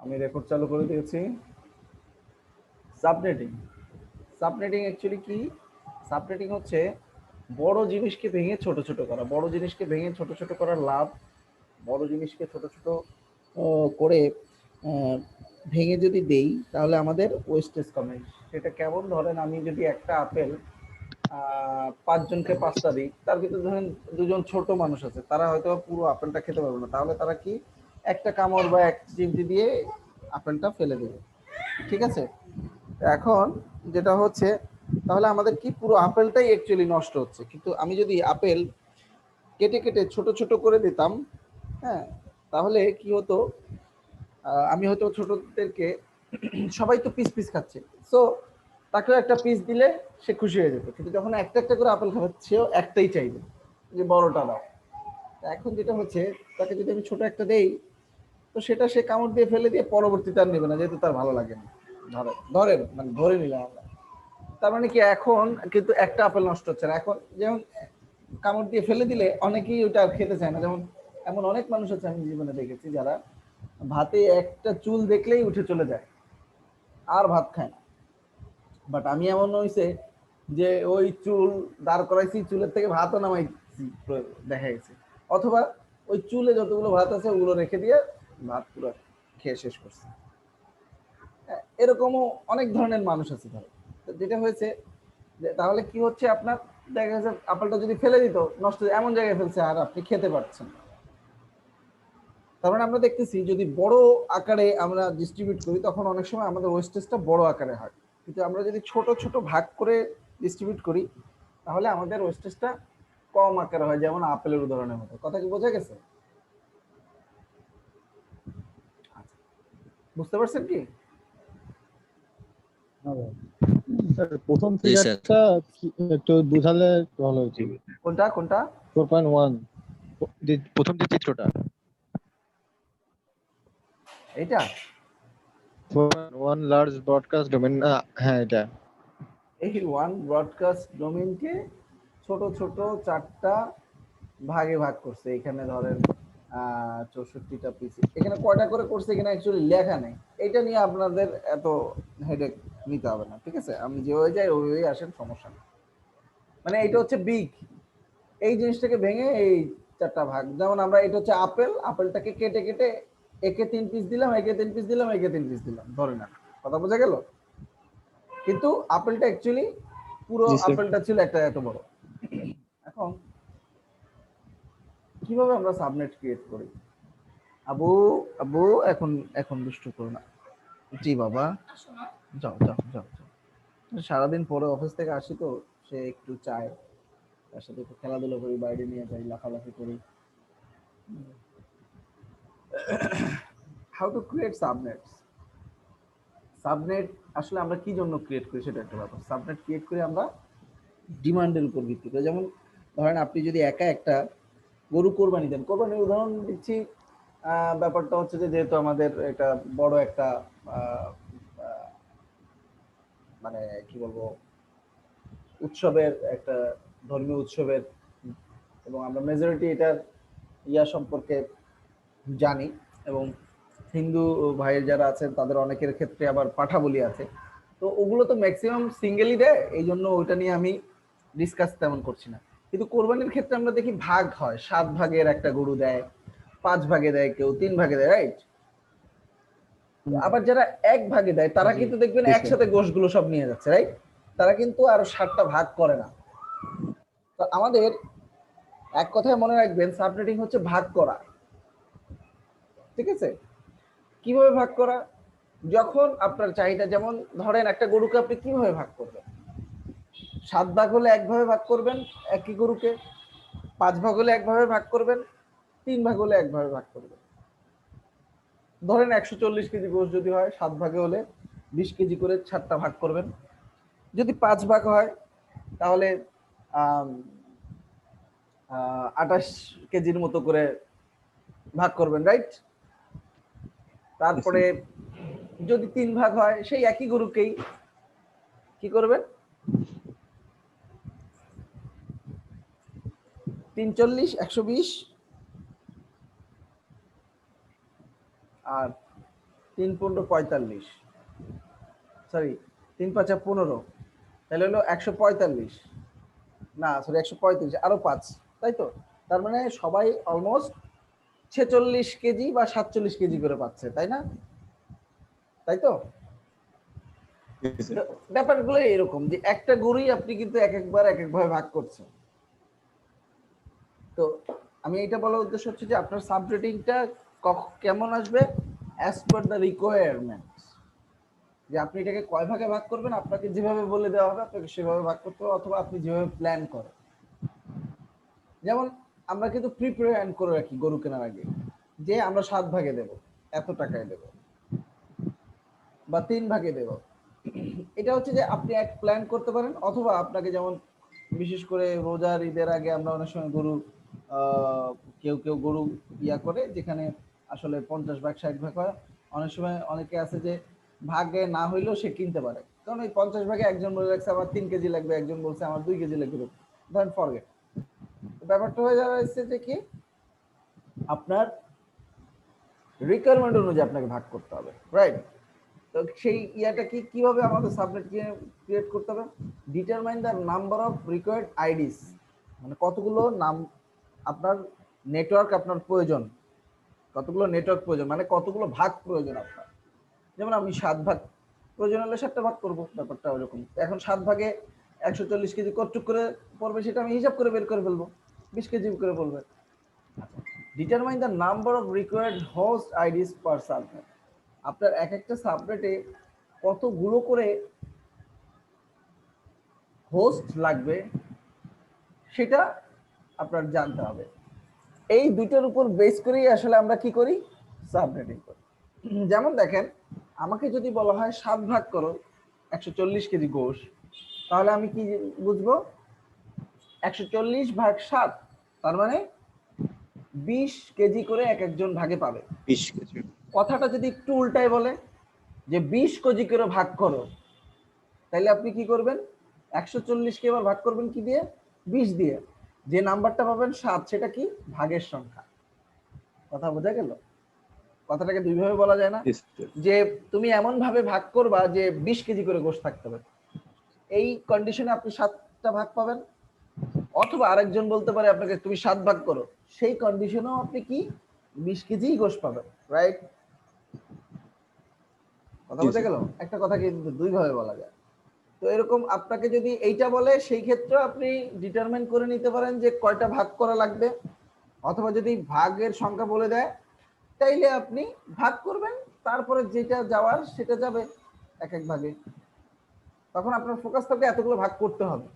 আমি রেকর্ড চালু করে দিয়েছি। সাবনেটিং। সাবনেটিং অ্যাকচুয়ালি কি? সাবনেটিং হচ্ছে বড় জিনিসকে ভেঙে ছোট ছোট করা। বড় জিনিসকে ভেঙে ছোট ছোট করার লাভ, বড় জিনিসকে ছোট ছোট করে ভেঙে যদি দেই তাহলে আমাদের ওয়েস্টেজ কমে। সেটা কেমন? ধরেন আমি যদি একটা আপেল ৫ জনকে ৫টা দিই, তার ভিতরে ধরেন ২ জন ছোট মানুষ আছে, তারা হয়তো পুরো আপেলটা খেতে পারবে না। তাহলে তারা কি একটা কামড় বা এক চিমটি দিয়ে আপেলটা ফেলে দেবে। ঠিক আছে? এখন যেটা হচ্ছে, তাহলে আমাদের কি পুরো আপেলটাই অ্যাকচুয়ালি নষ্ট হচ্ছে। কিন্তু আমি যদি আপেল কেটে কেটে ছোট ছোট করে দিতাম, হ্যাঁ, তাহলে কি হতো, আমি হয়তো ছোটদেরকে সবাই তো পিস পিস খাচ্ছে, সো তাকেও একটা পিস দিলে সে খুশি হয়ে যেত। কিন্তু যখন একটা একটা করে আপেল খাবে সেও একটাই চাইবে যে বড়টা দাও। এখন যেটা হচ্ছে, তাকে যদি আমি ছোট একটা দেই, তো সেটা সে কামড় দিয়ে ফেলে দিয়ে পরবর্তীতে আর নেবে না, যেহেতু তার ভালো লাগে না। ধরেন মানে ধরে নিলাম আমরা, তার মানে কি এখন কিন্তু একটা আপেল নষ্ট হচ্ছে না। এখন যেমন কামড় দিয়ে ফেলে দিলে অনেকেই ওটা আর খেতে চায় না। যেমন এমন অনেক মানুষ আছে আমি জীবনে দেখেছি, যারা ভাতে একটা চুল দেখলেই উঠে চলে যায়, আর ভাত খায় না। বাট আমি এমন হয়েছে যে ওই চুল দাঁড় করাইছি, চুলের থেকে ভাতও নামাইছি দেখা গেছে। অথবা ওই চুলে যতগুলো ভাত আছে ওগুলো রেখে দিয়ে ভাত পুরো খেয়ে শেষ করছে। এরকমও অনেক ধরনের মানুষ আছে। ধরো যেটা হয়েছে যে তাহলে কি হচ্ছে, আপনার দেখা যাচ্ছে আপেলটা যদি ফেলে দিত, নষ্ট এমন জায়গায় ফেলছে আর আপনি খেতে পারছেন না। তার মানে আমরা দেখতেছি যদি বড় আকারে আমরা ডিস্ট্রিবিউট করি তখন অনেক সময় আমাদের ওয়েস্টেজটা বড় আকারে হয়। কিন্তু আমরা যদি ছোট ছোট ভাগ করে ডিস্ট্রিবিউট করি তাহলে আমাদের ওয়েস্টেজটা কম আকারে হয়, যেমন আপেলের উদাহরণের মতো। কথা কি বোঝা গেছে? আচ্ছা, বুঝতে পারছেন কি? প্রথম জি স্যার। ফিগারটা একটু বুঝালে ভালো হতো। কোনটা কোনটা? 4.1 প্রথম যে চিত্রটা, এইটা 4.1 লার্জ ব্রডকাস্ট ডোমেন। হ্যাঁ, এটা এই ওয়ান ব্রডকাস্ট ডোমেনকে ছোট ছোট 4টা ভাগে ভাগ করছে। এখানে ধরেন 64টা পিসি। এখানে কয়টা করে করছে এখানে অ্যাকচুয়ালি লেখা নেই। এটা নিয়ে আপনাদের এত হেডেক নিতে হবে না, ঠিক আছে? আমি যেভাবে যাই ওইভাবেই আসেন, সমস্যা নেই। মানে এটা হচ্ছে বিগ, এই জিনিসটাকে ভেঙে এই 4টা ভাগ। যেমন আমরা এটা হচ্ছে আপেল, আপেলটাকে কেটে কেটে একে 3 পিস দিলাম, একে 3 পিস দিলাম, একে 3 পিস দিলাম, ধরে না। কথা বোঝা গেল? কিন্তু আপেলটা অ্যাকচুয়ালি পুরো জি স্যার। আপেলটা ছিল একটা এত বড়। এখন কিভাবে আমরা সাবনেট ক্রিয়েট করি? আবু আবু এখন এখন দুষ্টু করো না। জি বাবা, যাও যাও যাও যাও। সারাদিন পরে অফিস থেকে আসি তো, সে একটু চায় তার সাথে একটু খেলাধুলা করি, বাইরে নিয়ে যাই, লাফালাফি করি। How to create subnets. Subnet আসলে আমরা কি জন্য ক্রিয়েট করি সেটা একটা ব্যাপার। সাবনেট ক্রিয়েট করি আমরা ডিমান্ডের উপর ভিত্তি করে। যেমন ধরেন আপনি যদি একা একটা গরু কোরবানি দেন, কোরবানির উদাহরণ দিচ্ছি। ব্যাপারটা হচ্ছে যে যেহেতু আমাদের এটা বড় একটা আহ, আহ, মানে কি বলবো, উৎসবের একটা, ধর্মীয় উৎসবের, এবং আমরা মেজরিটি এটার সম্পর্কে জানি। এবং হিন্দু ভাইয়ের যারা আছেন তাদের অনেকের ক্ষেত্রে আবার পাঠা বলি আছে। তো ওগুলো তো ম্যাক্সিমাম সিঙ্গেলই দেয়, এই জন্য ওইটা নিয়ে আমি ডিসকাস তেমন করছি না। কিন্তু কোরবানির ক্ষেত্রে আমরা দেখি ভাগ হয়, 7 ভাগের একটা গরু দেয়, 5 ভাগে দেয়, কেউ 3 ভাগে দেয়, রাইট? আবার যারা 1 ভাগে দেয় তারা জি কিন্তু দেখবেন জি স্যার। একসাথে গোশগুলো সব নিয়ে যাচ্ছে, রাইট? তারা কিন্তু আরো 7টা ভাগ করে না। তো আমাদের এক কথায় মনে রাখবেন, সাবনেটিং হচ্ছে ভাগ করা। ঠিক আছে? কিভাবে ভাগ করা? যখন আপনার চাহিদা, যেমন ধরেন একটা গরুকে আপনি কিভাবে ভাগ করবেন? 7 ভাগ হলে একভাবে ভাগ করবেন একই গরুকে, 5 ভাগ হলে একভাবে ভাগ করবেন, 3 ভাগ হলে একভাবে ভাগ করবেন। ধরেন 140 কেজি গোশ যদি হয়, 7 ভাগে হলে 20 কেজি করে 7টা ভাগ করবেন। যদি 5 ভাগ হয় তাহলে 28 কেজির মতো করে ভাগ করবেন, রাইট? তারপরে যদি 3 ভাগ হয় সেই একই গরুকেই কি করবেন? 3 40 120 আর 3×15 সরি 3×5 = 15, তাহলে হলো 145, না সরি 135 আরো 5, তাই তো? তার মানে সবাই অলমোস্ট 46 কেজি বা 47 কেজি করে পাচ্ছে, তাই না? তাই তো? তো ব্যাপারগুলো এরকম যে একটা গরুই আপনি কিন্তু এক একবার এক একভাবে ভাগ করছেন। তো আমি এটা বলার উদ্দেশ্য হচ্ছে যে আপনার সাবরেটিংটা কেমন আসবে অ্যাজ পার দ্য রিকোয়ারমেন্টস, যে আপনি এটাকে কয় ভাগে ভাগ করবেন, আপনাকে যেভাবে বলে দেওয়া হবে আপনাকে সেভাবে ভাগ করতে হবে, অথবা আপনি যেভাবে প্ল্যান করেন। যেমন আমরা কিন্তু প্রিপ্ল্যান করে রাখি গরু কেনার আগে যে আমরা 7 ভাগে দেব, এত টাকায় দেব বা 3 ভাগে দেব। এটা হচ্ছে যে আপনি এক প্ল্যান করতে পারেন, অথবা আপনাকে যেমন বিশেষ করে রোজার ঈদের আগে আমরা অনেক সময় গরু কেউ কেউ গরু ইয়া করে যেখানে আসলে 50 ভাগ 60 ভাগ হয়। অনেক সময় অনেকে আছে যে ভাগে না হইলেও সে কিনতে পারে, কারণ ওই 50 ভাগে একজন বলে রাখছে আমার 3 কেজি লাগবে, একজন বলছে আমার 2 কেজি লাগবে, ধরেন ফরগেট। ব্যাপারটা হয়ে যাচ্ছে যে কি আপনার রিকোয়ারমেন্ট অনুযায়ী আপনাকে ভাগ করতে হবে, রাইট? তো সেই ইয়াটা কি কিভাবে আমাদের সাবনেট ক্রিয়েট করতে হবে? Determine the number of required IDs, মানে কতগুলো নাম আপনার নেটওয়ার্ক আপনার প্রয়োজন, কতগুলো নেটওয়ার্ক প্রয়োজন, মানে কতগুলো ভাগ প্রয়োজন আপনার। যেমন আমি 7 ভাগ প্রয়োজন হলে 7টা ভাগ করব, ব্যাপারটা ওরকম। এখন 7 ভাগে 140 কেজি কতটুক করে পড়বে সেটা আমি হিসাব করে বের করে ফেলবো, 20 কেজি করে পড়বে। Determine the number of required host IDs per subnet, আপনার এক একটা সাবনেটে কতগুলো করে হোস্ট লাগবে সেটা আপনার জানতে হবে। এই দুটোর উপর বেস করেই আসলে আমরা কি করি, সাবনেটিং করি। যেমন দেখেন, আমাকে যদি বলা হয় 7 ভাগ করো 140 কেজি গোশ, তাহলে আমি কি বুঝবো? 140 ভাগ 7, তার মানে 20 কেজি করে এক একজন ভাগে পাবে। 20 কেজি। কথাটা যদি একটু উল্টায় বলে যে 20 কেজি করে ভাগ করো, তাহলে আপনি কি করবেন? 140-কে এবার ভাগ করবেন কি দিয়ে? 20 দিয়ে। যে নাম্বারটা পাবেন 7, সেটা কি? ভাগের সংখ্যা। কথা বোঝা গেল? কথাটাকে দুইভাবে বলা যায় না, যে তুমি এমন ভাবে ভাগ করবা যে 20 কেজি করে গোশত থাকতে হবে, এই কন্ডিশনে আপনি 7টা ভাগ পাবেন। অথবা আরেকজন বলতে পারে আপনাকে তুমি 7 ভাগ করো, সেই কন্ডিশনেও আপনি কি 20 কেজি গোশত পাবেন, রাইট? কথা বোঝা গেল? একটা কথা কিন্তু দুই ভাবে বলা যায়। তো এরকম আপনাকে যদি এইটা বলে, সেই ক্ষেত্রে আপনি ডিটারমাইন করে নিতে পারেন যে কয়টা ভাগ করা লাগবে, অথবা যদি ভাগের সংখ্যা বলে দেয় তাইলে আপনি ভাগ করবেন, তারপরে যেটা যাওয়ার সেটা যাবে এক এক ভাগে। তখন আপনার ফোকাস থাকবে এতগুলো ভাগ করতে হবে।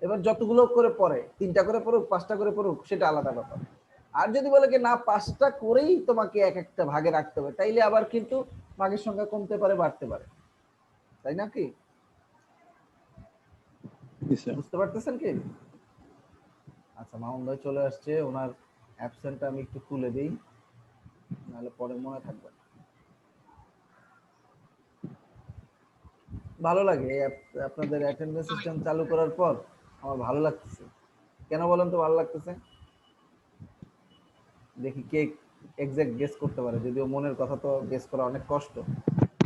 এবার যতগুলো করে পড়ে, 3টা করে পড়ুক 5টা করে পড়ুক, সেটা আলাদা ব্যাপার। আর যদি বলে কি না 5টা করেই তোমাকে এক একটা ভাগে রাখতে হবে, তাইলে আবার কিন্তু ভাগের সংখ্যা কমতে পারে বাড়তে পারে, তাই না কি? বুঝতে পারতেছেন কি? আচ্ছা, মামুন ভাই চলে আসছে, ওনার অ্যাবসেন্টটা আমি একটু খুলে দিই, নাহলে পরে মনে থাকবে না। ভালো লাগে আপনাদের অ্যাটেন্ডেন্স সিস্টেম চালু করার পর আমার ভালো লাগতেছে। কেন বলেন তো ভালো লাগতেছে? দেখি কে এক্সাক্ট গেস করতে পারে, যদিও মনের কথা তো গেস করা অনেক কষ্ট।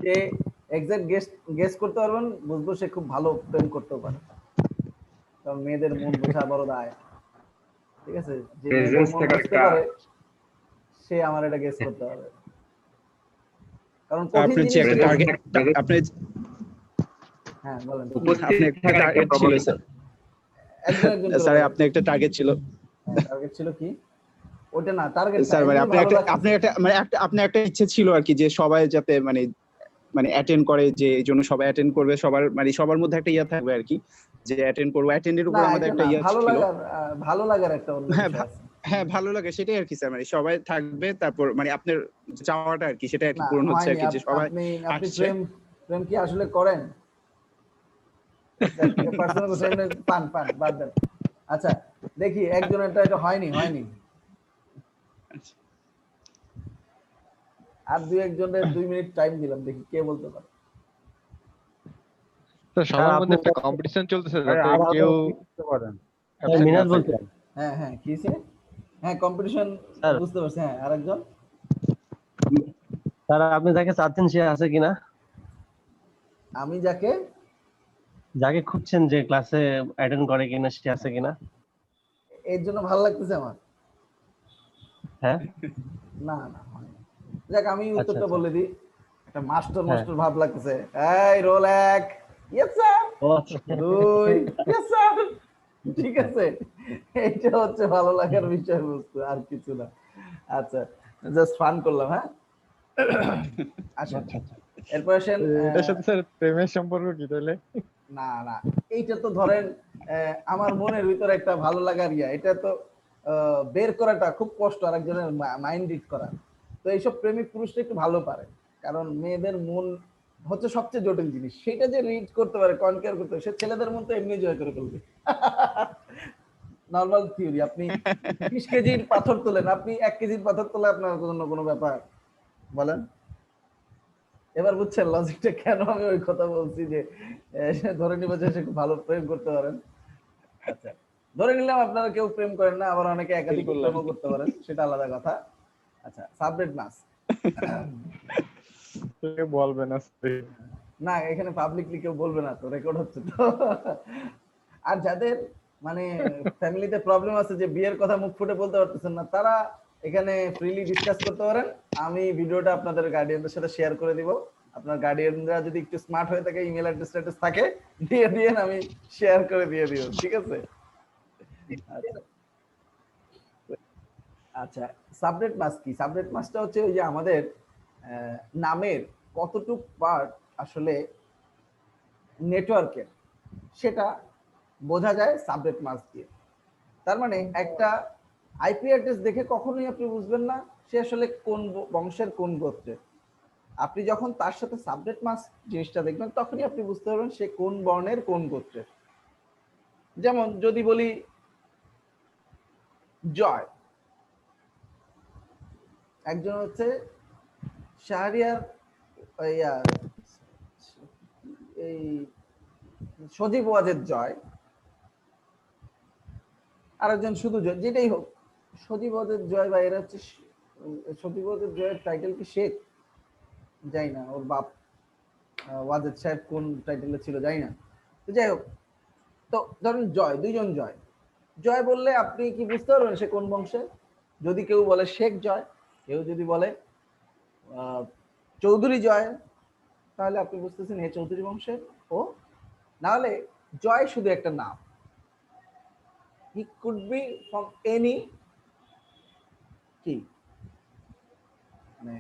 যে এক্সাক্ট গেস করতে পারবেন, বুঝবো সে খুব ভালো প্রেম করতেও পারে, কারণ মেয়েদের মন বোঝা বড় দায়। ঠিক আছে, যে মেয়েদের মন বুঝতে পারে সে আমার এটা গেস করতে পারবে, কারণ কঠিন আপনার যে জিনিস একটা টার্গেট, আপনি হ্যাঁ বলেন আপনি একটা টার্গেট ছিল স্যার। একজন একজন করে স্যার বলেন। আপনি একটা টার্গেট ছিল। টার্গেট ছিল কি? ওটা না, টার্গেট না, স্যার মানে এমনি ভালো লাগছে। আপনি একটা ইচ্ছে ছিল আর কি, যে সবাই যাতে মানে মানে অ্যাটেন্ড করে, যে এই জন্য সবাই অ্যাটেন্ড করবে, সবার মানে সবার মধ্যে একটা ইয়া থাকবে আর কি, যে অ্যাটেন্ড করবো, অ্যাটেন্ডের না উপর আমাদের এটা একটা না, ইয়া ভালো ছিল। লাগার ভালো লাগার একটা অন্য হ্যাঁ বিষয় আছে। হ্যাঁ ভালো লাগে সেটাই আর কি স্যার, মানে সবাই থাকবে, তারপর মানে আপনার চাওয়াটা আর কি সেটা আর কি না পূরণ হচ্ছে আর হয়নি, কি, যে সবাই আপনি আপনি আসছে। প্রেম প্রেম কি আসলে করেন? পার্সোনাল স্যার পান পান বাদ দেন। আচ্ছা দেখি একজনেরটা এটা হয়নি হয়নি, আর দুই একজনের 2 মিনিট টাইম দিলাম, দেখি কে বলতে পারে। তো সবার মধ্যে একটা কম্পিটিশন চলতেছে যাতে কেউ absent না মিনাজ থাকে। বলছেন। হ্যাঁ হ্যাঁ কি হয়েছে? হ্যাঁ কম্পিটিশন স্যার বুঝতে পারছি। হ্যাঁ আরেকজন স্যার আপনি যাকে চাচ্ছেন সে আছে কিনা, আমি যাকে যাকে খুঁজছেন যে ক্লাসে অ্যাটেন্ড করে কিনা সে আছে কিনা? এর জন্য ভালো লাগতেছে আমার? হ্যাঁ না না হয় না। যাক আমি আচ্ছা উত্তরটা আচ্ছা বলে দিই। একটা মাস্টার হ্যাঁ মাস্টার ভাব লাগতেছে। এই রোল 1, ইয়েস স্যার। ও আচ্ছা 2, ইয়েস স্যার। ঠিক আছে, এইটা হচ্ছে ভালো লাগার বিষয়বস্তু, আর কিছু না। আচ্ছা, জাস্ট ফান করলাম। হ্যাঁ, আসেন আচ্ছা আচ্ছা। এরপর আসেন। এটার সাথে স্যার প্রেমের সম্পর্ক কি তাহলে? না না, এইটা তো ধরেন আমার মনের ভিতরে একটা ভালো লাগার এটা তো বের করাটা খুব কষ্ট, আরেকজনের মাইন্ড রিড করা। তো এইসব প্রেমিক পুরুষটা একটু ভালো পারে, কারণ মেয়েদের মন হচ্ছে সবচেয়ে জটিল জিনিস, সেটা যে রিড করতে পারে, কনকেয়ার করতে পারে, সে ছেলেদের মন তো এমনি জয় করে ফেলবে। Normal theory. আপনি 30 কেজির পাথর তোলেন, আপনি 1 কেজির পাথর তোলা আপনার জন্য কোনো ব্যাপার? বলেন। এবার বুঝছেন লজিকটা কেন আমি ওই কথা বলছি যে সে ধরে নিব যে সে খুব ভালো প্রেম করতে পারেন। আচ্ছা, ধরে নিলাম আপনারা কেউ প্রেম করেন না, আবার অনেকে একাধিক প্রেমও করতে পারেন, সেটা আলাদা কথা। আচ্ছা, সাবরেট মাস। কেউ বলবে না স্যার। না, এখানে পাবলিকলি কেউ বলবে না, তো রেকর্ড হচ্ছে তো। আর যাদের মানে ফ্যামিলিতে প্রবলেম আছে যে বিয়ের কথা মুখ ফুটে বলতে পারতেছেন না, তারা এখানে ফ্রিলি ডিসকাস করতে পারেন। আমি ভিডিওটা আপনাদের গার্ডিয়ানদের সাথে শেয়ার করে দিব। আপনার গার্ডিয়ানরা যদি একটু স্মার্ট হয়ে থাকে, ইমেল অ্যাড্রেস ট্যাড্রেস থাকে, দিয়ে দিয়েন, আমি শেয়ার করে দিয়ে দিব। ঠিক আছে? আচ্ছা আচ্ছা, সাবরেট মাস কি? সাবরেট মাসটা হচ্ছে ওই যে আমাদের নামের কতটুক পার্ট আসলে নেটওয়ার্কের, সেটা বোঝা যায় সাবরেট মাস দিয়ে। তার মানে একটা আইপি অ্যাড্রেস দেখে কখনোই আপনি বুঝবেন না সে আসলে কোন বংশের কোন গোত্রের। আপনি যখন তার সাথে সাবনেট মাস জিনিসটা দেখবেন, তখনই আপনি বুঝতে পারবেন সে কোন বর্ণের কোন গোত্রের। যেমন যদি বলি জয়, একজন হচ্ছে শাহরিয়ার এই সজীব ওয়াজেদ জয়, আরেকজন শুধু জয়, যেটাই হোক, সজীব ওয়াজেদ জয় বা এরা হচ্ছে সজীব ওয়াজেদ জয়ের টাইটেল কি শেখ? যাই না, ওর বাপ ওয়াজেদ সাহেব কোন টাইটেলে ছিল যাই না, তো যাই হোক। তো ধরুন জয়, দুইজন জয়। জয় বললে আপনি কি বুঝতে পারবেন সে কোন বংশে? যদি কেউ বলে শেখ জয়, কেউ যদি বলে চৌধুরী জয়, তাহলে আপনি বুঝতেছেন এ চৌধুরী বংশের। ও না হলে জয় শুধু একটা নাম, he could be from any কি মানে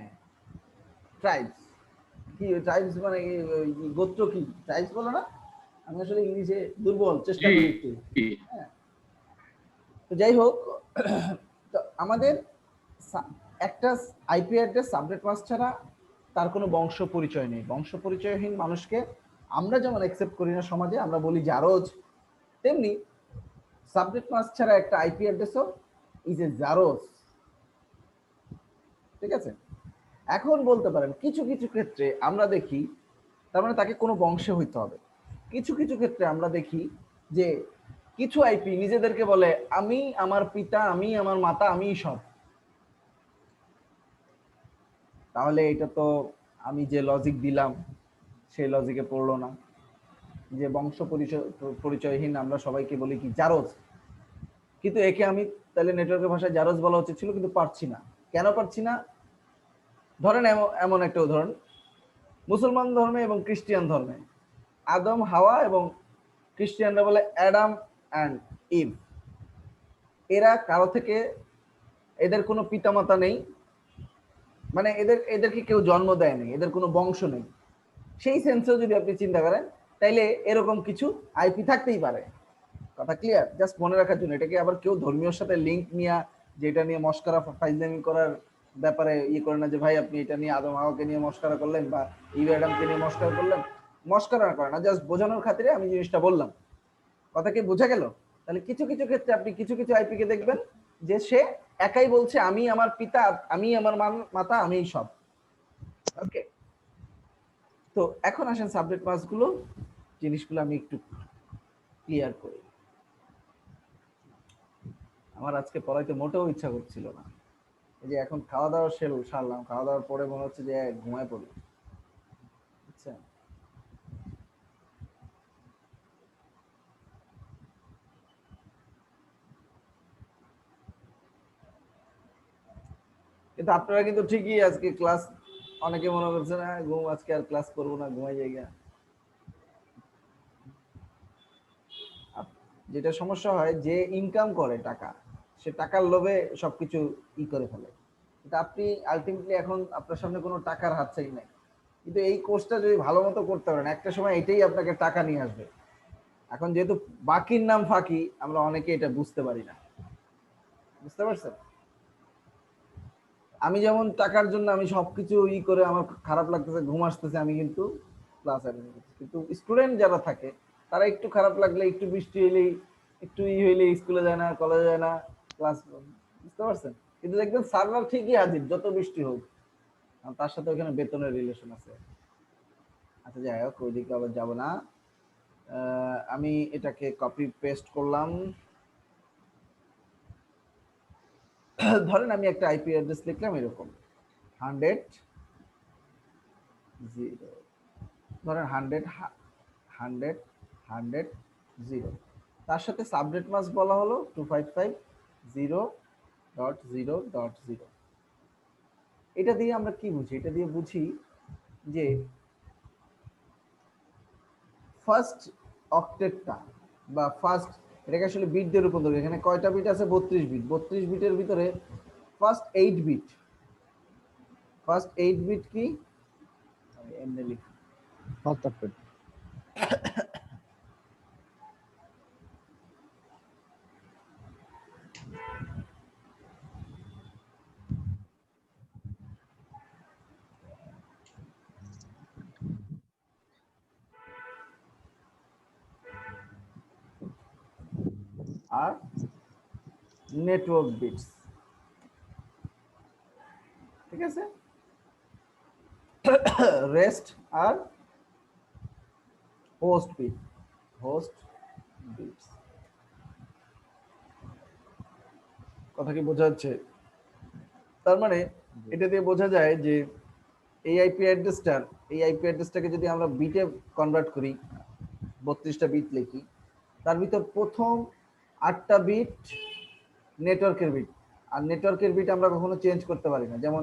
ট্রাইবস। কি ট্রাইবস মানে গোত্র, কি ট্রাইবস বলে না? আমি আসলে ইংলিশে দুর্বল, চেষ্টা করি একটু। হ্যাঁ, তো যাই হোক, তো আমাদের একটা আইপি অ্যাড্রেস সাবনেট মাস্ক ছাড়া তার কোনো বংশ পরিচয় নেই। বংশ পরিচয়হীন মানুষকে আমরা যেমন অ্যাকসেপ্ট করি না সমাজে, আমরা বলি জারজ, তেমনি সাবনেট মাস্ক ছাড়া একটা আইপি অ্যাড্রেসও ইজ এ জারজ। ঠিক আছে? এখন বলতে পারেন কিছু কিছু ক্ষেত্রে আমরা দেখি, তার মানে তাকে কোনো বংশে হইতে হবে। কিছু কিছু ক্ষেত্রে আমরা দেখি যে কিছু আইপি নিজেদেরকে বলে আমি আমার পিতা, আমি আমার মাতা, আমি সব। তাহলে এটা তো আমি যে লজিক দিলাম সেই লজিকে পড়লো না। যে বংশ পরিচয়হীন আমরা সবাইকে বলি কি জারজ, কিন্তু একে আমি তাহলে নেটওয়ার্কের ভাষায় জারজ বলা উচিত ছিল, কিন্তু পারছি না। কেন পারছি না? ধরেন এমন একটা উদাহরণ, মুসলমান ধর্মে এবং খ্রিস্টান ধর্মে আদম হাওয়া, এবং খ্রিস্টানরা বলে অ্যাডাম অ্যান্ড ইভ। এরা কারো থেকে, এদের কোনো পিতামাতা নেই, মানে এদেরকে কেউ জন্ম দেয়নি, এদের কোনো বংশ নেই। সেই সেন্সেও যদি আপনি চিন্তা করেন, তাইলে এরকম কিছু আইপি থাকতেই পারে। কথা ক্লিয়ার? জাস্ট মনে রাখার জন্য। এটাকে আবার কেউ ধর্মীয় সাথে লিঙ্ক নিয়ে, যেটা নিয়ে মস্করা ফাইজলামি করার ব্যাপারে করে না, যে ভাই আপনি এটা নিয়ে আদম হাওয়াকে নিয়ে মস্করা করলেন বা ইভ অ্যাডামকে নিয়ে মস্করা করলেন। মস্করা করে না, জাস্ট বোঝানোর খাতিরে আমি জিনিসটা বললাম। কথা কি বোঝা গেল? তাহলে কিছু কিছু ক্ষেত্রে আপনি কিছু কিছু আইপি কে দেখবেন যে সে একাই বলছে আমি আমার পিতা, আমি আমার মাতা, আমি সব। ওকে, তো এখন আসেন সাবজেক্ট মাসগুলো, জিনিসগুলো আমি একটু ক্লিয়ার করি। আমার আজকে পড়াইতে মোটেও ইচ্ছা করছিল না, এই যে এখন খাওয়া দাওয়া সারলাম, খাওয়া দাওয়ার পরে মনে হচ্ছে যে ঘুমায় পড়ি, বুঝছেন? কিন্তু আপনারা কিন্তু ঠিকই আজকে ক্লাস, অনেকে মনে করছে না ঘুম, আজকে আর ক্লাস করবো না, ঘুমাই জায়গা। যেটা সমস্যা হয়, যে ইনকাম করে টাকা, সে টাকার লোভে সবকিছু করে ফেলে। কিন্তু আপনি আলটিমেটলি এখন আপনার সামনে কোনো টাকার হাতছানি নাই, কিন্তু এই কোর্সটা যদি ভালো মতো করতে পারেন, একটা সময় এটাই আপনাকে টাকা নিয়ে আসবে। এখন যেহেতু বাকির নাম ফাঁকি, আমরা অনেকে এটা বুঝতে পারি না, বুঝতে পারছেন? আমি যেমন টাকার জন্য আমি সবকিছু করে আমার খারাপ লাগতেছে, ঘুম আসতেছে, আমি কিন্তু ক্লাস অ্যাটেন্ড করছি। কিন্তু স্টুডেন্ট যারা থাকে, তারা একটু খারাপ লাগলে, একটু বৃষ্টি হইলেই, একটু হইলেই স্কুলে যায় না, কলেজে যায় না, ক্লাস, বুঝতে পারছেন? কিন্তু দেখবেন স্যাররা ঠিকই হাজির যত বৃষ্টি হোক, কারণ তার সাথে ওখানে বেতনের রিলেশন আছে। আচ্ছা যাই হোক, ওইদিকে আবার যাবো না। আমি এটাকে কপি পেস্ট করলাম। ধরেন আমি একটা আইপি অ্যাড্রেস লিখলাম এরকম 100 0, ধরেন 100 100 0, তার সাথে সাবনেট মাস্ক বলা হলো 255.0.0.0। এটা দিয়ে আমরা কি বুঝি? এটা দিয়ে বুঝি যে ফার্স্ট অক্টেটটা বা ফার্স্ট, এটাকে আসলে বিট দিয়ে রূপান্তর করি। এখানে কয়টা বিট আছে? 32 বিট। 32 বিটের ভিতরে ফার্স্ট 8 বিট, ফার্স্ট 8 বিট কি এমনি লিখি, আর নেটওয়ার্ক বিটস, ঠিক আছে? রেস্ট আর হোস্ট বিট, হোস্ট বিটস। কথা কি বোঝা যাচ্ছে? তার মানে এটা দিয়ে বোঝা যায় যে এই আইপি অ্যাড্রেসটার, এই আইপি অ্যাড্রেসটাকে যদি আমরা বিটে কনভার্ট করি, 32টা বিট লিখি, তার ভিতর প্রথম 8টা বিট নেটওয়ার্কের বিট। আর নেটওয়ার্কের বিট আমরা কখনো চেঞ্জ করতে পারি না। যেমন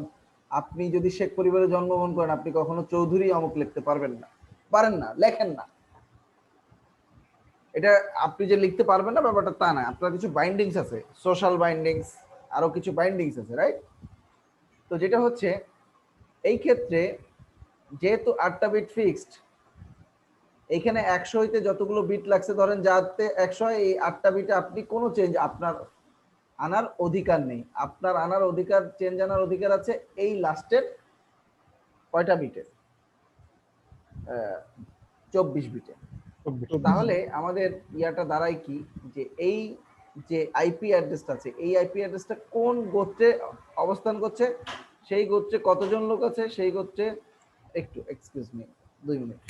আপনি যদি শেখ পরিবারে জন্মগ্রহণ করেন, আপনি কখনো চৌধুরী অমুক লিখতে পারবেন না, পারেন না, লেখেন না। এটা আপনি যে লিখতে পারবেন না ব্যাপারটা তা না, আপনার কিছু বাইন্ডিংস আছে, সোশ্যাল বাইন্ডিংস, আরো কিছু বাইন্ডিংস আছে, রাইট? তো যেটা হচ্ছে এই ক্ষেত্রে, যেহেতু 8টা বিট ফিক্সড, এইখানে 100 হইতে যতগুলো বিট লাগছে, ধরেন যাতে 100 হয়, এই 8টা বিটে আপনি কোনো চেঞ্জ আপনার আনার অধিকার নেই। আপনার আনার অধিকার, চেঞ্জ আনার অধিকার আছে এই লাস্টের কয়টা বিটে? 24 বিটে। তাহলে আমাদের ইয়াটা দাঁড়ায় কি, যে এই যে আইপি অ্যাড্রেসটা আছে, এই আইপি অ্যাড্রেসটা কোন গোত্রে অবস্থান করছে, সেই গোত্রে কতজন লোক আছে, সেই গোত্রে, একটু এক্সকিউজ মি 2 মিনিট।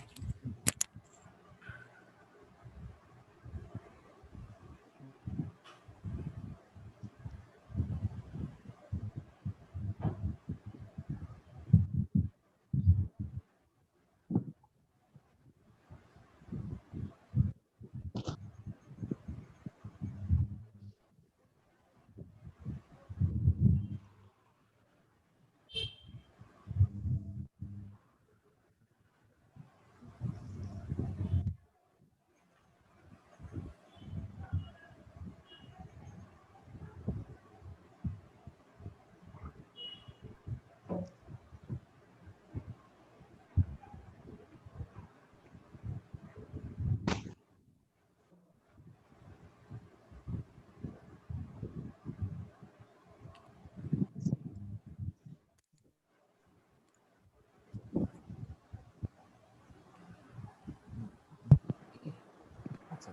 আচ্ছা,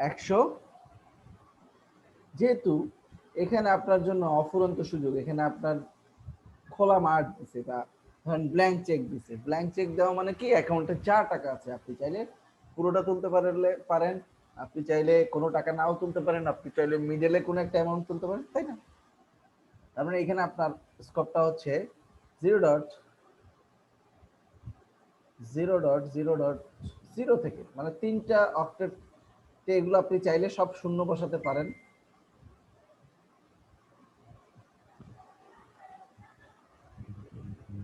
100, যেহেতু এখানে আপনার জন্য অফুরন্ত সুযোগ, এখানে আপনার খোলা মাঠ দিছে, বা ধরেন ব্ল্যাঙ্ক চেক দিছে। ব্ল্যাঙ্ক চেক দেওয়া মানে কি, অ্যাকাউন্টে যা টাকা আছে আপনি চাইলে পুরোটা তুলতে পারেন, আপনি চাইলে কোনো টাকা নাও তুলতে পারেন, আপনি চাইলে মিডলে কোনো একটা অ্যামাউন্ট তুলতে পারেন, তাই না? তার মানে এখানে আপনার স্কোপটা হচ্ছে 0.0.0.0 থেকে, মানে 3টা অক্টেট এগুলো আপনি চাইলে সব শূন্য বসাতে পারেন।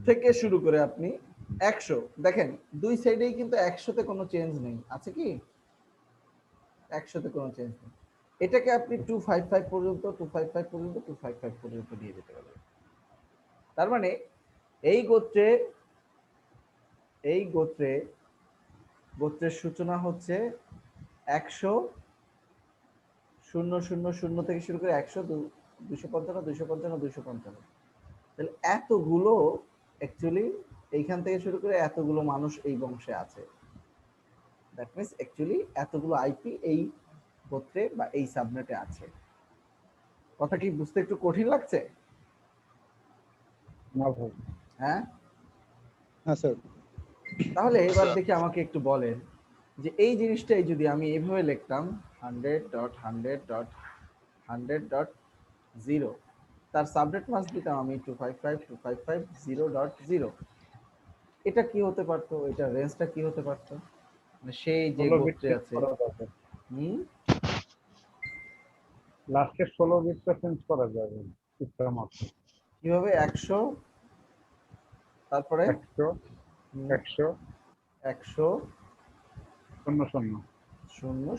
থেকে শুরু করে আপনি 100, দেখেন দুই সাইডেই কিন্তু 100তে কোনো চেঞ্জ নেই, আছে কি? 100তে কোনো চেঞ্জ নেই। এটাকে আপনি 255 পর্যন্ত 255 পর্যন্ত 255 পর্যন্ত দিয়ে যেতে পারবেন। তার মানে এই গোত্রের সূচনা হচ্ছে 100, 000 থেকে শুরু করে 100, 255, 255, 255। তাহলে এতগুলো অ্যাকচুয়ালি এইখান থেকে শুরু করে এতগুলো মানুষ এই বংশে আছে। দ্যাট মিন্স অ্যাকচুয়ালি এতগুলো আইপি এই গোত্রে বা এই সাবনেটে আছে। কথা কি বুঝতে একটু কঠিন লাগছে? হ্যাঁ হ্যাঁ স্যার। তাহলে এবার দেখি আমাকে একটু বলেন যে এই জিনিসটাই যদি আমি এইভাবে লিখতাম 100.100.100.0, তার সাবনেট মাস্ক দিতাম আমি 255.255.0.0, এটা কি হতে পারতো? এটা রেঞ্জটা কি হতে পারতো? মানে সেই যে গোত্রে আছে লাস্টে 16 বিটটা চেঞ্জ করা যাবে ইচ্ছা মতো। কিভাবে? 100, তারপরে 100 100 100 শূন্য শূন্য 00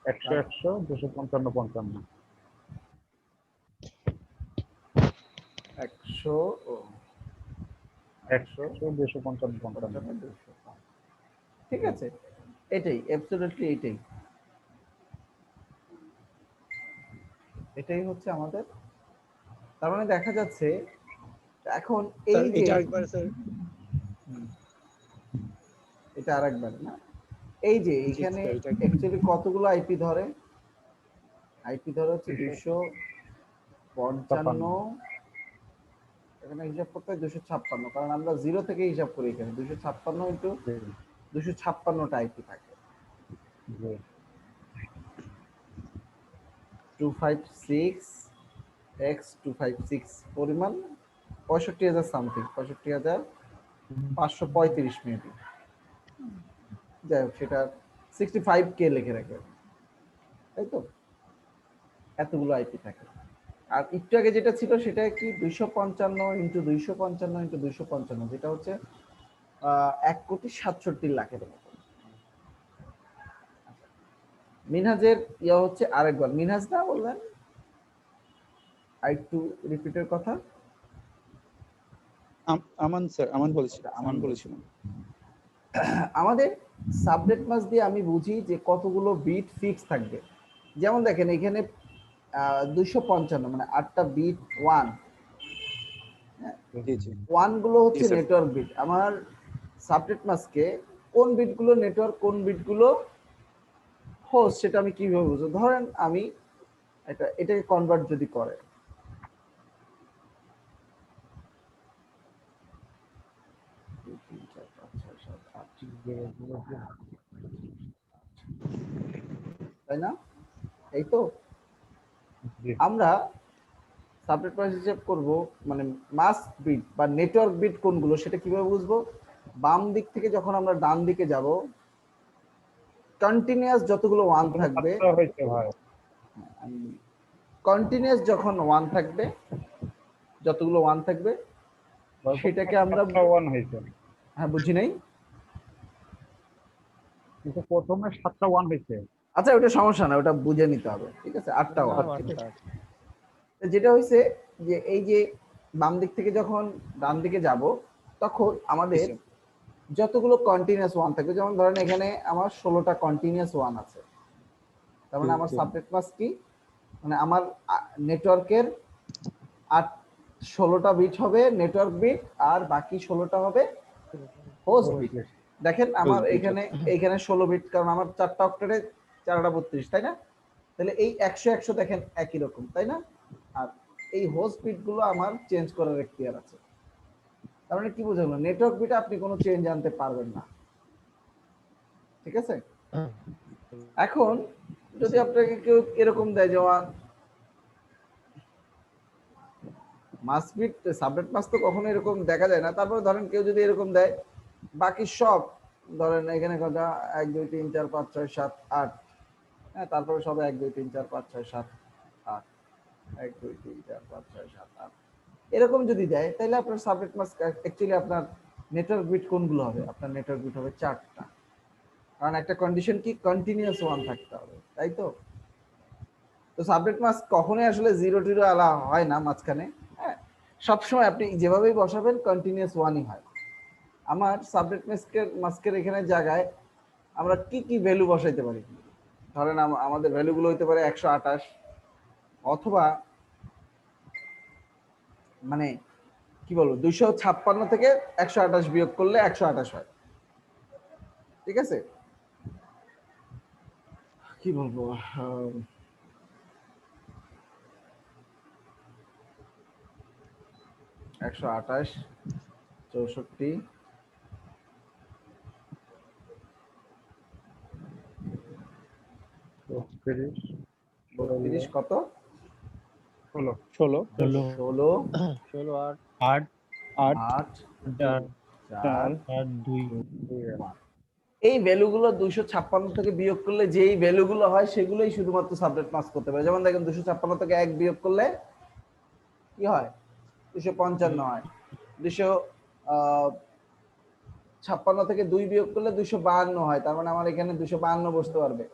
100 100 255 55 100 ও 100 255 55। 200। ঠিক আছে, এটাই অ্যাবসলিউটলি এটাই হচ্ছে আমাদের। তার মানে দেখা যাচ্ছে এখন এই যে এটা আরেকবার স্যার। এটা আরেকবার না, এই যে এখানে অ্যাকচুয়ালি কতগুলো আইপি ধরে? আইপি ধরে হচ্ছে 255, এখানে হিসাব করতে হয় 256, কারণ আমরা 0 থেকে হিসাব করি। এখানে 256 ইন্টু 256টা আইপি থাকে। 256 x 256 পরিমাণ 65,000 সামথিং, 65,535 মেবি, যাই হোক সেটা 65K লিখে রাখবে, তাই তো? এতগুলো আইপি থাকে। আর একটু আগে যেটা ছিল সেটা কি 255 ইন্টু 255 ইন্টু 255, যেটা হচ্ছে 1,67,00,000 মতো। মিনহাজের ইয়া হচ্ছে আরেকবার, মিনহাজ না বললেন আরেকটু রিপিটের কথা? আমান স্যার, আমান বলেছিলাম। আমাদের সাবনেট মাস্ক দিয়ে আমি বুঝি যে কতগুলো বিট ফিক্স থাকবে। যেমন দেখেন এখানে 255 মানে 8টা বিট 1, জি জি 1 গুলো হচ্ছে জি, স্যার। Network bit. আমার সাবনেট মাস্কে কোন বিটগুলো নেটওয়ার্ক, কোন বিটগুলো হোস্ট, সেটা আমি কিভাবে বুঝবো? ধরেন আমি এটাকে কনভার্ট যদি করে, তাই না? এই তো আমরা সাবনেট মাস্ক হিসেব করব, মানে মাস্ক বিট বা নেটওয়ার্ক বিট কোনগুলো সেটা কিভাবে বুঝবো? বাম দিক থেকে যখন আমরা ডান দিকে যাব, কন্টিনিউয়াস যতগুলো 1 থাকবে, কন্টিনিউয়াস যখন 1 থাকবে, যতগুলো 1 থাকবে সেটাকে আমরা 1 হয়েছে। হ্যাঁ বুঝি নাই। কিন্তু প্রথমে 7টা 1 হয়েছে। আচ্ছা ওটা সমস্যা না, ওটা বুঝে নিতে হবে, ঠিক আছে? 8টা 1, ঠিক আছে। যেটা হয়েছে যে এই যে বাম দিক থেকে যখন ডান দিকে যাব, তখন আমাদের যতগুলো কন্টিনিউয়াস 1 থাকবে, যেমন ধরেন এখানে আমার 16টা কন্টিনিউয়াস 1 আছে, তার মানে আমার সাবনেট মাস্ক কি, মানে আমার নেটওয়ার্কের 16টা বিট হবে নেটওয়ার্ক বিট, আর বাকি 16টা হবে হোস্ট বিট। দেখেন আমার এইখানে 16 বিট, কারণ আমার 4টা অক্টেটে 4টা 32, তাই না? তাহলে এই 100 100 দেখেন একই রকম, তাই না? আর এই হোস্ট বিট গুলো আমার চেঞ্জ করার এখতিয়ার আছে। তার মানে কি বোঝালো? নেটওয়ার্ক বিটে আপনি কোনো চেঞ্জ আনতে পারবেন না, ঠিক আছে? এখন যদি আপনাকে কেউ এরকম দেয় যে মাস বিট সাবনেট মাস তো কখনো এরকম দেখা যায় না। তারপরে ধরেন কেউ যদি এরকম দেয়, বাকি সব ধরেন এখানে কথা 1 2 3 4 5 6 7 8, হ্যাঁ, তারপরে সব 1 2 3 4 5 6 7 8, 1 2 3 4 5 6 7 8 এরকম যদি দেয়, তাহলে আপনার সাবনেট মাস্ক অ্যাকচুয়ালি আপনার নেটওয়ার্ক বিট কোনগুলো হবে? আপনার নেটওয়ার্ক বিট হবে 4টা, কারণ একটা কন্ডিশন কি কন্টিনিউয়াস 1 থাকতে হবে, তাই তো? তো সাবনেট মাস্ক কখনোই আসলে 0 টিরো আলা হয় না মাঝখানে, হ্যাঁ, সবসময় আপনি যেভাবেই বসাবেন কন্টিনিউয়াস 1ই হয়। আমার সাবনেট মাস্কের এখানে জায়গায় আমরা কি কি ভ্যালু বসাইতে পারি? ধরেন আমাদের ভ্যালুগুলো হইতে পারে 128, অথবা মানে কি বলবো 256 থেকে 128 বিয়োগ করলে 128 হয়, ঠিক আছে? কি বলবো 128 64 32 32 কত 16 16 16 16 8 8 8 4 4 আর 2 এই ভ্যালুগুলো 256 থেকে বিয়োগ করলে যেই ভ্যালুগুলো হয় সেগুলোই শুধুমাত্র সাবনেট মাস্ক করতে পারে। যেমন দেখেন 256 থেকে 1 বিয়োগ করলে কি হয়? 255 হয়। 256 থেকে 2 বিয়োগ করলে 252 হয়, তার মানে আমার এখানে 252 বসতে পারবে।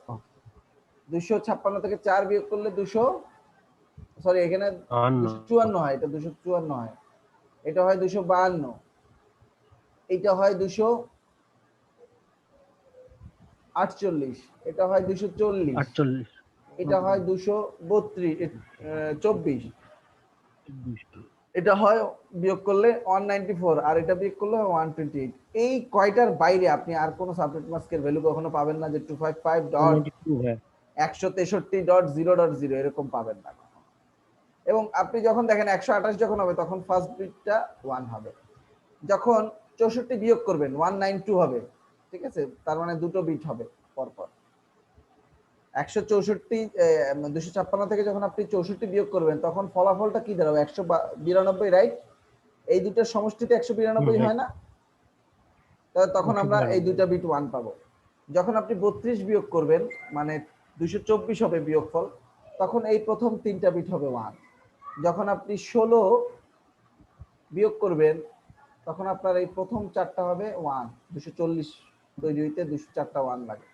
256 থেকে 4 বিয়োগ করলে 200, সরি এখানে 254 হয়, এটা 254 হয়, এটা হয় 252, এটা হয় 248, এটা হয় 240, 48 এটা হয় 232 24, 24 এটা হয় বিয়োগ করলে 194, আর এটা বিয়োগ করলে 128। এই কয়টার বাইরে আপনি আর কোনো সাবনেট মাস্কের ভ্যালু কখনো পাবেন না যে 255.163.0.0 এরকম পাবেন না। এবং আপনি যখন দেখেন 128 যখন হবে তখন ফার্স্ট বিটটা 1 হবে, যখন 64 বিয়োগ করবেন 192 হবে, ঠিক আছে? তার মানে দুটো বিট হবে পরপর। 256 থেকে যখন আপনি 64 বিয়োগ করবেন তখন ফলাফলটা কি দাঁড়াবে? 192, রাইট? এই দুটোর সমষ্টিতে 192 হয় না? তাহলে তখন আমরা এই দুইটা বিট 1 পাবো। যখন আপনি 32 বিয়োগ করবেন মানে 224 হবে বিয়োগফল, তখন এই প্রথম তিনটা বিট হবে 1। যখন আপনি 16 বিয়োগ করবেন তখন আপনার এই প্রথম চারটা হবে 1। 240 তৈরি হইতে 204টা 1 লাগে।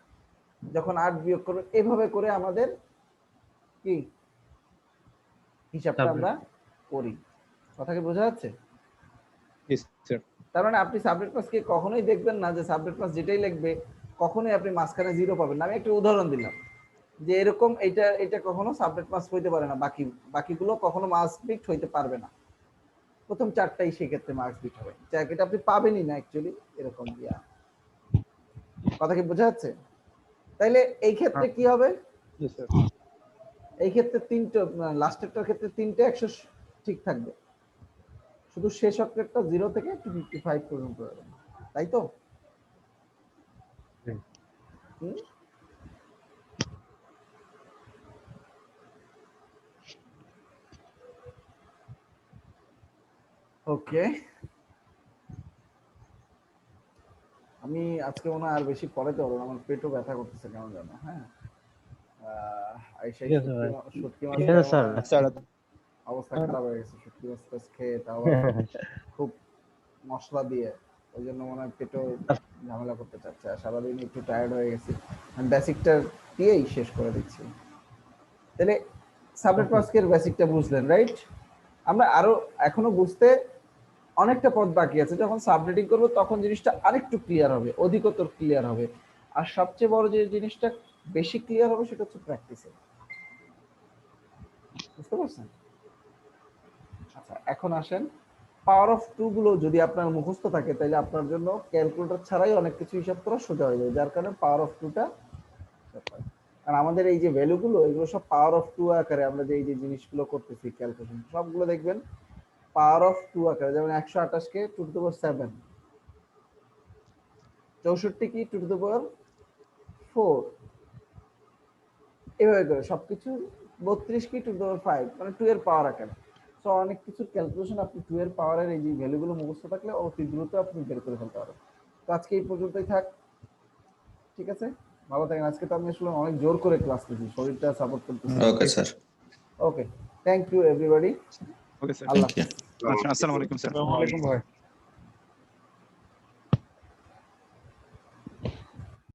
যখন 8 বিয়োগ করবেন, এভাবে করে আমাদের কি হিসাবটা আমরা করি। কথা কি বোঝা যাচ্ছে? yes sir তার মানে আপনি সাবনেট মাস্কে কখনোই দেখবেন না যে সাবনেট মাস্ক যেটাই লিখবে কখনোই আপনি মাঝখানে 0 পাবেন না। আমি একটা উদাহরণ দিলাম যে এরকম এটা কখনো সাবনেট মাস্ক হইতে পারে না, বাকিগুলো কখনো মাস্ক বিট হইতে পারবে না। প্রথম চারটাই সেক্ষেত্রে মার্কস বিট হবে, এটা আপনি পাবেনই না অ্যাকচুয়ালি এরকম দিয়া। কথা কি বোঝা যাচ্ছে? তাইলে এই ক্ষেত্রে কি হবে? yes sir এই ক্ষেত্রে তিনটে, লাস্টেরটার ক্ষেত্রে তিনটে 100 ঠিক থাকবে, শুধু শেষ অক্ষরটা 0 থেকে 255 পর্যন্ত হবে, তাই তো? ওকে, আমি আজকে মনে হয় আর বেশি পড়াতে পারবো না, আমার পেটও ব্যথা করতেছে কেন জানো। হ্যাঁ, ঠিক আছে ভাই, শুটকি ঠিক আছে স্যার। স্যার অবস্থা খারাপ হয়ে গেছে, শুটকি মাছ খেয়ে, তাও খুব মশলা দিয়ে, ওই জন্য মনে হয় পেটও ঝামেলা করতে চাচ্ছে, আর সারাদিন একটু টায়ার্ড হয়ে গেছি, বেসিকটা দিয়েই শেষ করে দিচ্ছি। তাহলে সাবনেট মাস্কের বেসিকটা বুঝলেন, রাইট? আমরা আরো এখনো বুঝতে অনেকটা পথ বাকি আছে। যখন সাবনেটিং করব তখন জিনিসটা আরেকটু ক্লিয়ার হবে, অধিকতর ক্লিয়ার হবে। আর সবচেয়ে বড় যে জিনিসটা বেশি ক্লিয়ার হবে সেটা হচ্ছে প্র্যাকটিসে। বুঝতে পারছেন? আচ্ছা, এখন আসেন পাওয়ার অফ 2 গুলো যদি আপনার মুখস্থ থাকে তাহলে আপনার জন্য ক্যালকুলেটর ছাড়াই অনেক কিছু হিসাব করা সোজা হয়ে যাবে, যার কারণে পাওয়ার অফ 2টা। আর আমাদের এই যে ভ্যালুগুলো, এগুলো সব পাওয়ার অফ 2 আকারে আমরা যে এই যে জিনিসগুলো করতেছি ক্যালকুলেশন, সবগুলো দেখবেন পাওয়ার অফ 2 আকারে। যেমন 128 কে 2 টু দি পাওয়ার 7, 64 কি 2 টু দি পাওয়ার 4, এভাবে করে সবকিছু। 32 কি 2 টু দি পাওয়ার 5, মানে 2 এর পাওয়ার আকারে। সো সো অনেক কিছু ক্যালকুলেশন আপনি 2 এর পাওয়ারের এই যে ভ্যালুগুলো মুখস্থ থাকলে অতি দ্রুত আপনি বের করে ফেলতে পারবেন। তো আজকে এই পর্যন্তই থাক, ঠিক আছে? ভালো থাকেন। আজকে তো আমি আসলে অনেক জোর করে ক্লাস করছি, শরীরটা সাপোর্ট করতেছে। Okay sir. Okay, thank you everybody. Okay sir, আল্লাহ থ্যাংক ইউ। আসসালামু আলাইকুম স্যার। আসসালামু আলাইকুম ভাই।